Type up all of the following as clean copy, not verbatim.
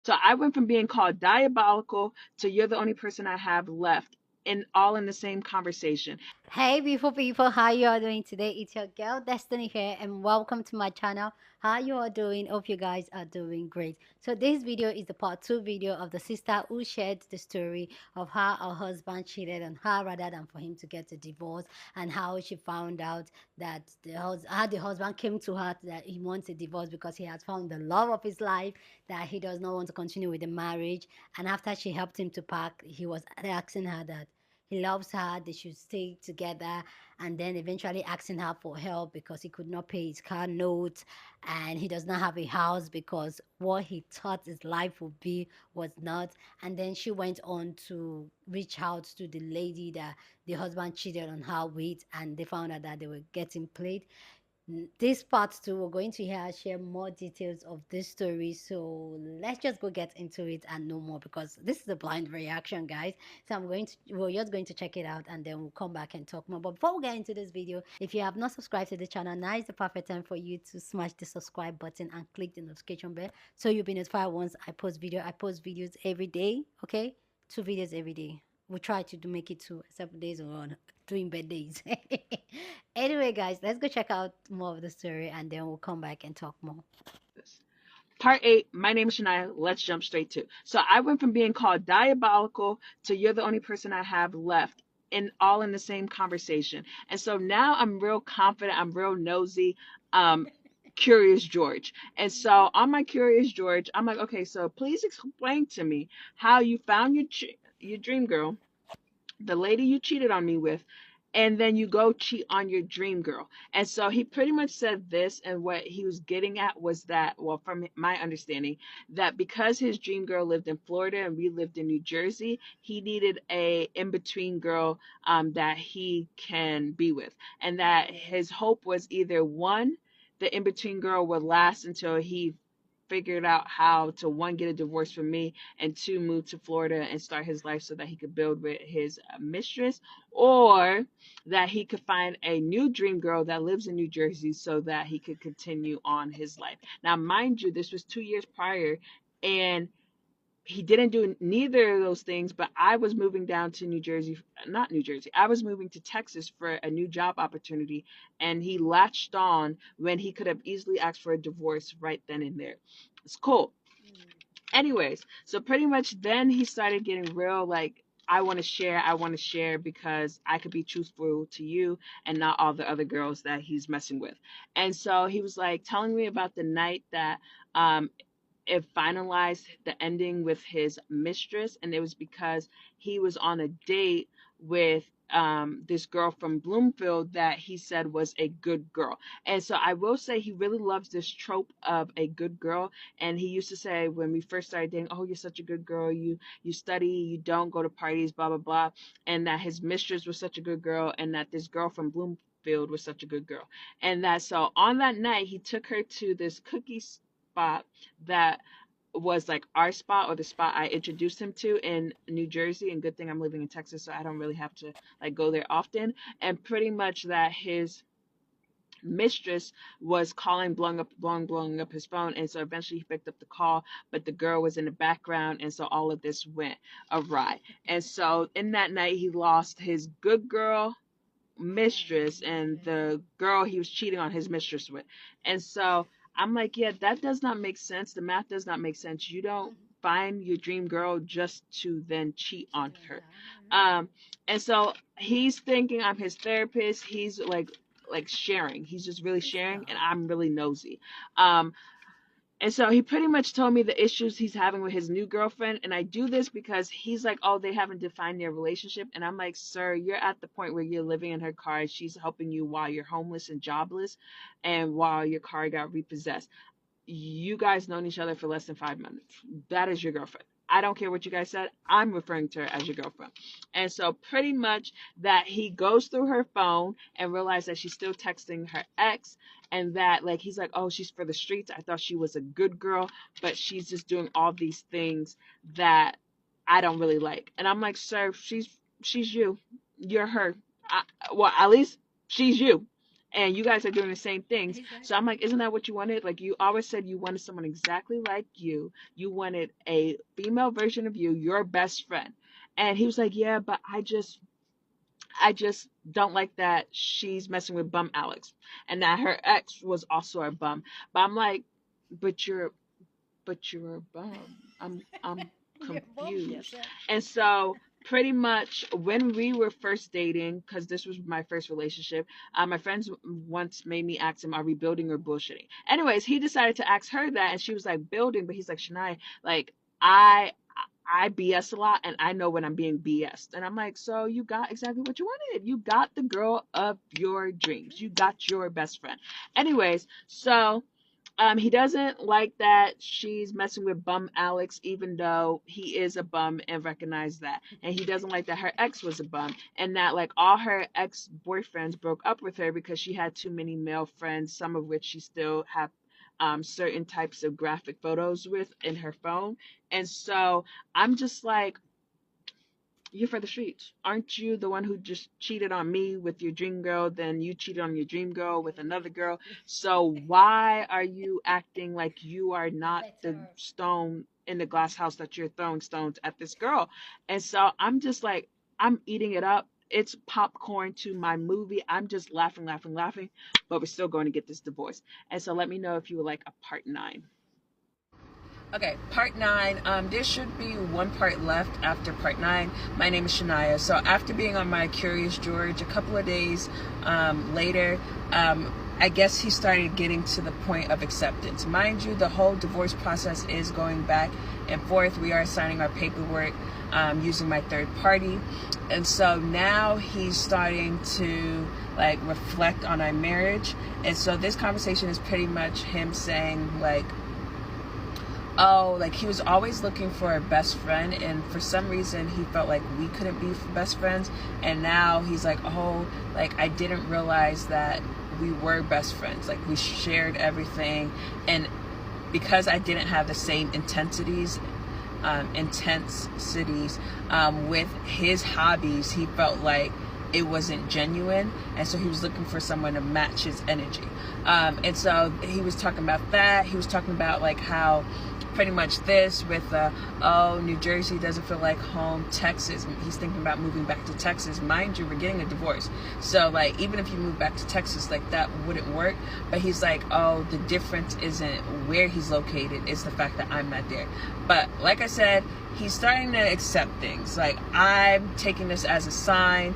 So I went from being called diabolical to you're the only person I have left, and all in the same conversation. Hey, beautiful people, how you all doing today? It's your girl Destiny here, and welcome to my channel. How you all doing? Hope you guys are doing great. So this video is the part two video of the sister who shared the story of how her husband cheated on her rather than for him to get a divorce, and how she found out that how the husband came to her that he wants a divorce because he has found the love of his life, that he does not want to continue with the marriage. And after she helped him to pack, he was asking her that he loves her, they should stay together, and then eventually asking her for help because he could not pay his car note and he does not have a house because what he thought his life would be was not. And then she went on to reach out to the lady that the husband cheated on her with, and they found out that they were getting played. This part two, we're going to hear share more details of this story. So let's just go get into it and know more because this is a blind reaction, guys. So we're just going to check it out and then we'll come back and talk more. But before we get into this video, if you have not subscribed to the channel, now is the perfect time for you to smash the subscribe button and click the notification bell so you'll be notified once I post video. I post videos every day, okay? 2 videos every day. We try to make it two, except days we're on doing bad days. Anyway, guys, let's go check out more of the story and then we'll come back and talk more. Part eight, my name is Shania. Let's jump straight to. So I went from being called diabolical to you're the only person I have left, and all in the same conversation. And so now I'm real confident. I'm real nosy. Curious George. And so on my Curious George, I'm like, okay, so please explain to me how you found your dream girl, the lady you cheated on me with, and then you go cheat on your dream girl. And so he pretty much said this, and what he was getting at was that, well, from my understanding, that because his dream girl lived in Florida and we lived in New Jersey, he needed a in between girl that he can be with, and that his hope was either one, the in between girl would last until he figured out how to one, get a divorce from me, and two, move to Florida and start his life so that he could build with his mistress, or that he could find a new dream girl that lives in New Jersey so that he could continue on his life. Now, mind you, this was 2 years prior, and he didn't do neither of those things, but I was moving down to New Jersey, not New Jersey, I was moving to Texas for a new job opportunity, and he latched on when he could have easily asked for a divorce right then and there. It's cool. Anyways, so pretty much then he started getting real like, I want to share because I could be truthful to you and not all the other girls that he's messing with. And so he was like telling me about the night that um it finalized the ending with his mistress, and it was because he was on a date with this girl from Bloomfield that he said was a good girl. And so I will say he really loves this trope of a good girl. And he used to say when we first started dating, "Oh, you're such a good girl. You study, you don't go to parties, blah blah blah," and that his mistress was such a good girl, and that this girl from Bloomfield was such a good girl. And that so on that night he took her to this cookie spot that was like our spot, or the spot I introduced him to in New Jersey. And good thing I'm living in Texas, so I don't really have to like go there often. And pretty much that his mistress was calling, blowing up his phone. And so eventually he picked up the call, but the girl was in the background. And so all of this went awry. And so in that night, he lost his good girl mistress and the girl he was cheating on his mistress with. And so I'm like, yeah, that does not make sense. The math does not make sense. You don't find your dream girl just to then cheat on her. Um, and so he's thinking I'm his therapist. He's like sharing. He's just really sharing, and I'm really nosy. Um, and so he pretty much told me the issues he's having with his new girlfriend. And I do this because he's like, oh, they haven't defined their relationship. And I'm like, sir, you're at the point where you're living in her car. She's helping you while you're homeless and jobless and while your car got repossessed. You guys known each other for less than 5 minutes. That is your girlfriend. I don't care what you guys said. I'm referring to her as your girlfriend. And so pretty much that he goes through her phone and realized that she's still texting her ex, and that like he's like, oh, she's for the streets. I thought she was a good girl, but she's just doing all these things that I don't really like. And I'm like, sir, she's you. You're her. Well, at least she's you. and you guys are doing the same things. Exactly. So I'm like, isn't that what you wanted? Like, you always said you wanted someone exactly like you. You wanted a female version of you, your best friend. And he was like, yeah, but I just don't like that she's messing with bum Alex, and that her ex was also a bum. But I'm like, but you're a bum. I'm Your mom confused. yourself. And so pretty much when we were first dating, because this was my first relationship, my friends once made me ask him, are we building or bullshitting? Anyways, he decided to ask her that, and she was like, building. But he's like, Shania, like, I I BS a lot, and I know when I'm being BS'd. And I'm like, so you got exactly what you wanted. You got the girl of your dreams. You got your best friend. Anyways, so he doesn't like that she's messing with bum Alex, even though he is a bum and recognize that. And he doesn't like that her ex was a bum, and that like all her ex boyfriends broke up with her because she had too many male friends, some of which she still have certain types of graphic photos with in her phone. And so I'm just like, you're for the streets. Aren't you the one who just cheated on me with your dream girl? Then you cheated on your dream girl with another girl. So why are you acting like you are not the Better. stone in the glass house that you're throwing stones at this girl? And so I'm just like, I'm eating it up. It's popcorn to my movie. I'm just laughing, laughing, laughing, but we're still going to get this divorce. And so let me know if you would like a part 9. Okay, part 9. There should be one part left after part 9. My name is Shania. So after being on my Curious George, a couple of days later, I guess he started getting to the point of acceptance. Mind you, the whole divorce process is going back and forth. We are signing our paperwork using my third party. And so now he's starting to like reflect on our marriage. And so this conversation is pretty much him saying like, oh, like he was always looking for a best friend, and for some reason he felt like we couldn't be best friends. And now he's like, oh, like I didn't realize that we were best friends, like we shared everything. And because I didn't have the same intensities with his hobbies, he felt like it wasn't genuine, and so he was looking for someone to match his energy. And so he was talking about that. He was talking about like how pretty much this with New Jersey doesn't feel like home. Texas, he's thinking about moving back to Texas. Mind you, we're getting a divorce, so like even if you move back to Texas, like that wouldn't work. But he's like, oh, the difference isn't where he's located, it's the fact that I'm not there. But like I said, he's starting to accept things. Like I'm taking this as a sign.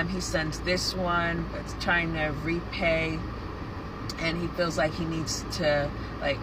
He sends this one, but trying to repay, and he feels like he needs to like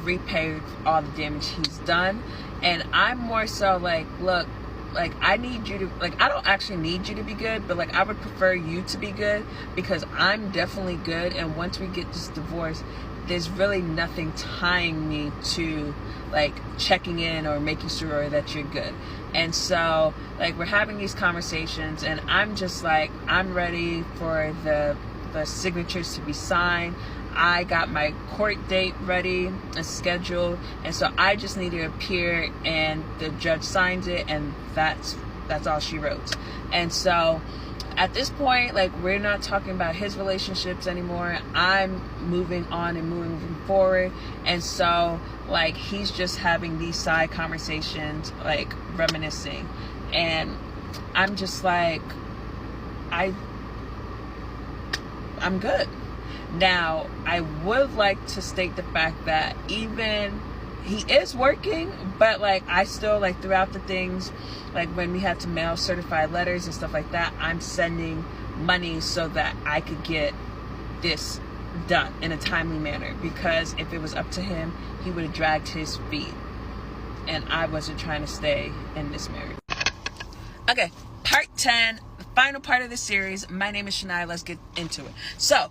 repay all the damage he's done. And I'm more so like, look, like I need you to, like I don't actually need you to be good, but like I would prefer you to be good, because I'm definitely good, and once we get this divorce, there's really nothing tying me to like checking in or making sure that you're good. And so like we're having these conversations, and I'm just like, I'm ready for the signatures to be signed. I got my court date ready and scheduled, and so I just need to appear, and the judge signs it, and that's all she wrote. And so at this point, like we're not talking about his relationships anymore. I'm moving on and moving forward. And so like he's just having these side conversations, like reminiscing, and I'm just like, I'm good. Now, I would like to state the fact that even he is working, but like I still like throughout the things, like when we had to mail certified letters and stuff like that, I'm sending money so that I could get this done in a timely manner, because if it was up to him, he would have dragged his feet, and I wasn't trying to stay in this marriage. Okay, part 10, the final part of the series. My name is Shania. Let's get into it. So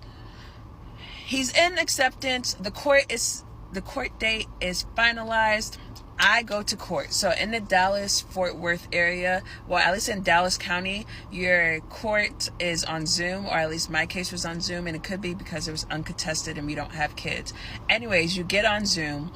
he's in acceptance. The court date is finalized. I go to court. So in the Dallas-Fort Worth area, well, at least in Dallas County, your court is on Zoom, or at least my case was on Zoom, and it could be because it was uncontested and we don't have kids. Anyways, you get on Zoom,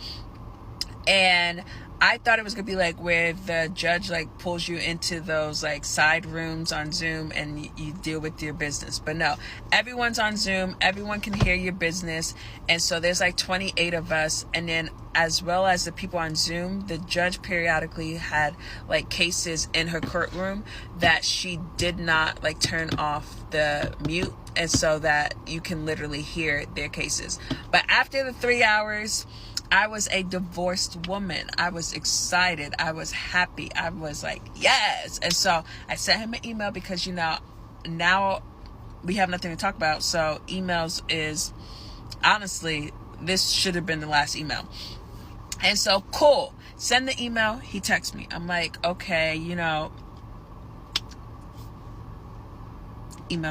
and I thought it was gonna be like where the judge like pulls you into those like side rooms on Zoom and you deal with your business. But no, everyone's on Zoom, everyone can hear your business. And so there's like 28 of us. And then as well as the people on Zoom, the judge periodically had like cases in her courtroom that she did not like turn off the mute. And so that you can literally hear their cases. But after the 3 hours, I was a divorced woman. I was excited. I was happy. I was like, yes. And so I sent him an email because, now we have nothing to talk about. So emails is, honestly, this should have been the last email. And so, cool. Send the email. He texts me. I'm like, okay, email,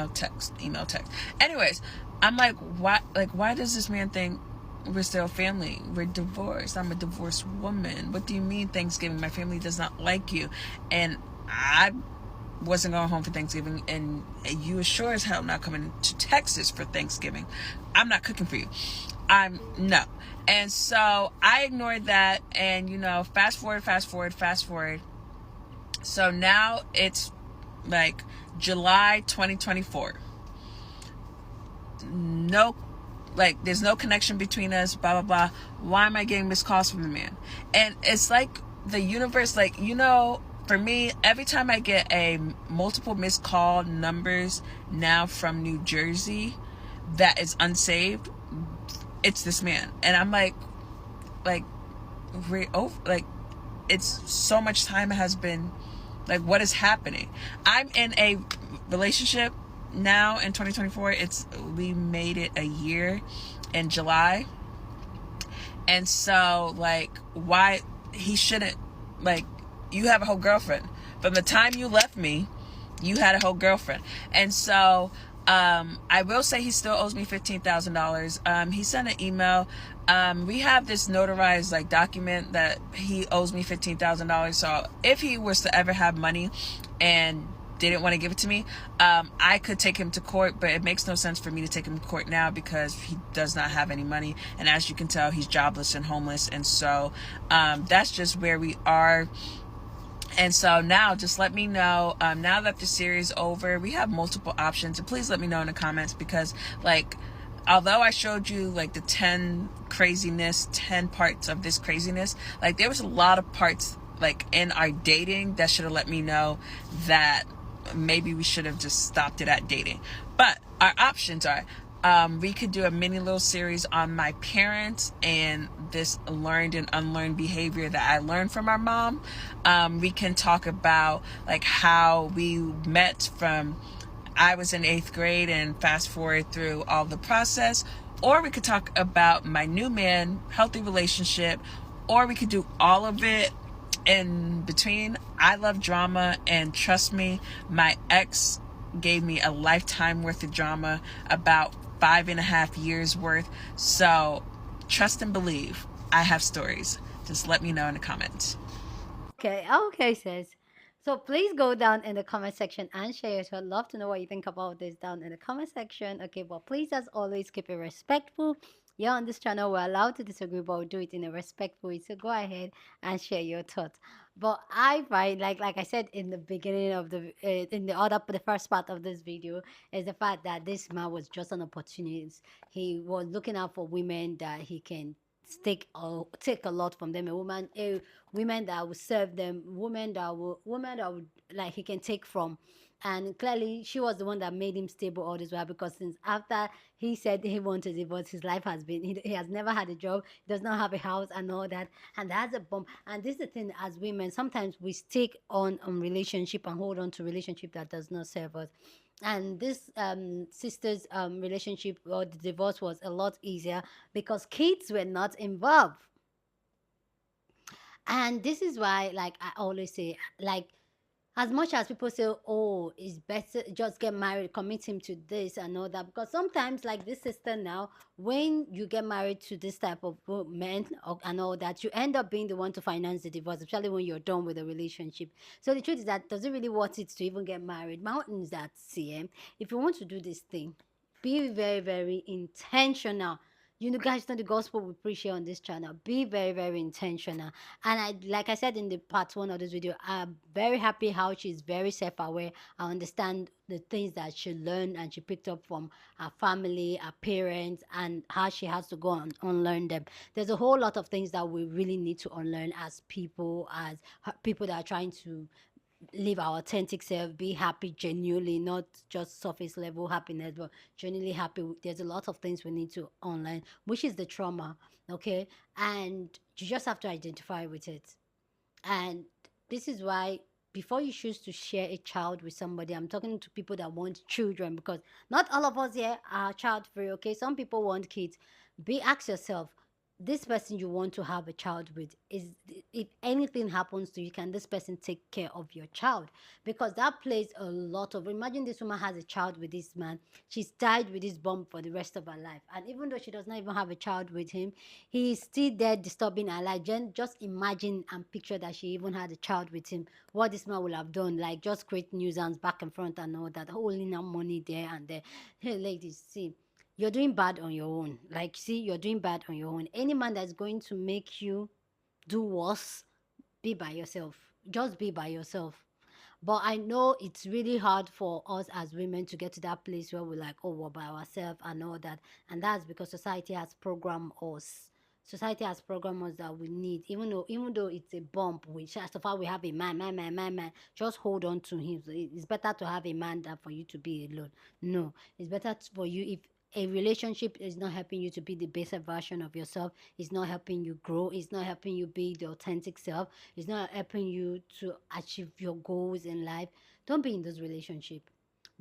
text. Anyways, I'm like, why does this man think we're still family? We're divorced. I'm a divorced woman. What do you mean Thanksgiving? My family does not like you. And I wasn't going home for Thanksgiving, and you are sure as hell not coming to Texas for Thanksgiving. I'm not cooking for you. I'm no. And so I ignored that, and fast forward. So now it's like July 2024. No, like there's no connection between us, blah blah blah. Why am I getting missed calls from the man? And it's like the universe, like, for me, every time I get a multiple missed call numbers now from New Jersey that is unsaved, it's this man. And I'm like we're over, like, it's so much time has been, like, what is happening? I'm in a relationship now in 2024. We made it a year in July. And so, like, why he shouldn't, like, you have a whole girlfriend. From the time you left me, you had a whole girlfriend. And so, I will say he still owes me $15,000. He sent an email. We have this notarized like document that he owes me $15,000. So if he was to ever have money and didn't want to give it to me, I could take him to court, but it makes no sense for me to take him to court now because he does not have any money. And as you can tell, he's jobless and homeless. And so, that's just where we are. And so now just let me know, now that the series is over, we have multiple options, and please let me know in the comments, because like, although I showed you like the 10 parts of this craziness, like there was a lot of parts like in our dating that should have let me know that maybe we should have just stopped it at dating. But our options are, we could do a mini little series on my parents and this learned and unlearned behavior that I learned from our mom. We can talk about like how we met from, I was in 8th grade, and fast forward through all the process. Or we could talk about my new man, healthy relationship, or we could do all of it in between. I love drama, and trust me, my ex gave me a lifetime worth of drama, about 5.5 years worth. So trust and believe, I have stories. Just let me know in the comments. Okay, okay, sis. So please go down in the comment section and share. So I'd love to know what you think about this down in the comment section. Okay, but please, as always, keep it respectful. Yeah, on this channel, we're allowed to disagree, but we'll do it in a respectful way. So go ahead and share your thoughts. But I find, like I said in the beginning of the first part of this video, is the fact that this man was just an opportunist. He was looking out for women that he can take a lot from them. Women that will serve them, women that would like he can take from. And clearly she was the one that made him stable all this while, because since after he said he wanted a divorce, his life has been, he has never had a job, he does not have a house and all that. And that's a bomb. And this is the thing, as women, sometimes we stick on relationship and hold on to relationship that does not serve us. And this sister's relationship or the divorce was a lot easier because kids were not involved. And this is why, like I always say, like, as much as people say, oh, it's better just get married, commit him to this and all that, because sometimes, like this sister now, when you get married to this type of men and all that, you end up being the one to finance the divorce, especially when you're done with the relationship. So the truth is that, does it really worth it to even get married? Mountains that CM, if you want to do this thing, be very, very intentional. You know, guys, know the gospel we preach here on this channel. Be very, very intentional. And I, like I said in the part one of this video, I'm very happy how she's very self-aware. I understand the things that she learned and she picked up from her family, her parents, and how she has to go and unlearn them. There's a whole lot of things that we really need to unlearn as people, as people that are trying to live our authentic self, be happy genuinely, not just surface level happiness, but genuinely happy. There's a lot of things we need to unlearn, which is the trauma, okay? And you just have to identify with it. And this is why before you choose to share a child with somebody, I'm talking to people that want children, because not all of us here are child free, okay? Some people want kids. Be ask yourself, this person you want to have a child with, is, if anything happens to you, can this person take care of your child? Because that plays a lot of, imagine this woman has a child with this man, she's tied with this bomb for the rest of her life, and even though she does not even have a child with him, he is still there disturbing her life. Just imagine and picture that she even had a child with him. What this man will have done, like just create nuisance back and front and all that, holding her money there and there. Hey, ladies, see, you're doing bad on your own. Like, see, you're doing bad on your own. Any man that's going to make you do worse, be by yourself. Just be by yourself. But I know it's really hard for us as women to get to that place where we're like, oh, we're by ourselves and all that. And that's because society has programmed us. Society has programmed us that we need, even though it's a bump, which as so far we have a man, just hold on to him. So it's better to have a man than for you to be alone. No, it's better for you if a relationship is not helping you to be the best version of yourself, it's not helping you grow, it's not helping you be the authentic self, it's not helping you to achieve your goals in life, don't be in this relationship.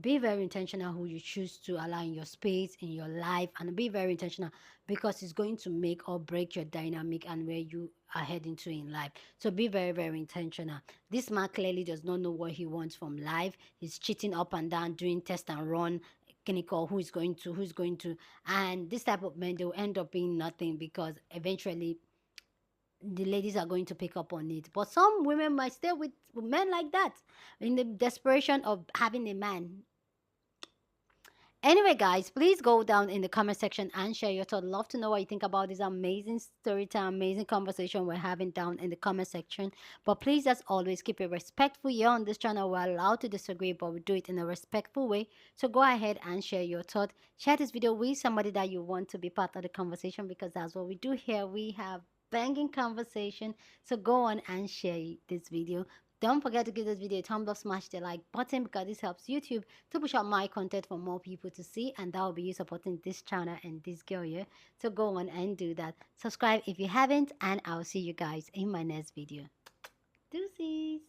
Be very intentional who you choose to allow in your space, in your life, and be very intentional, because it's going to make or break your dynamic and where you are heading to in life. So be very, very intentional. This man clearly does not know what he wants from life. He's cheating up and down, doing test and run, clinical, who's going to, and this type of men, they'll end up being nothing, because eventually the ladies are going to pick up on it. But some women might stay with men like that in the desperation of having a man. Anyway, guys, please go down in the comment section and share your thoughts. Love to know what you think about this amazing story time, amazing conversation we're having down in the comment section. But please, as always, keep it respectful. Here on this channel, we're allowed to disagree, but we do it in a respectful way. So go ahead and share your thoughts. Share this video with somebody that you want to be part of the conversation, because that's what we do here. We have banging conversation. So go on and share this video. Don't forget to give this video a thumbs up, smash the like button, because this helps YouTube to push out my content for more people to see, and that will be you supporting this channel and this girl here. So go on and do that. Subscribe if you haven't, and I'll see you guys in my next video. Deuces.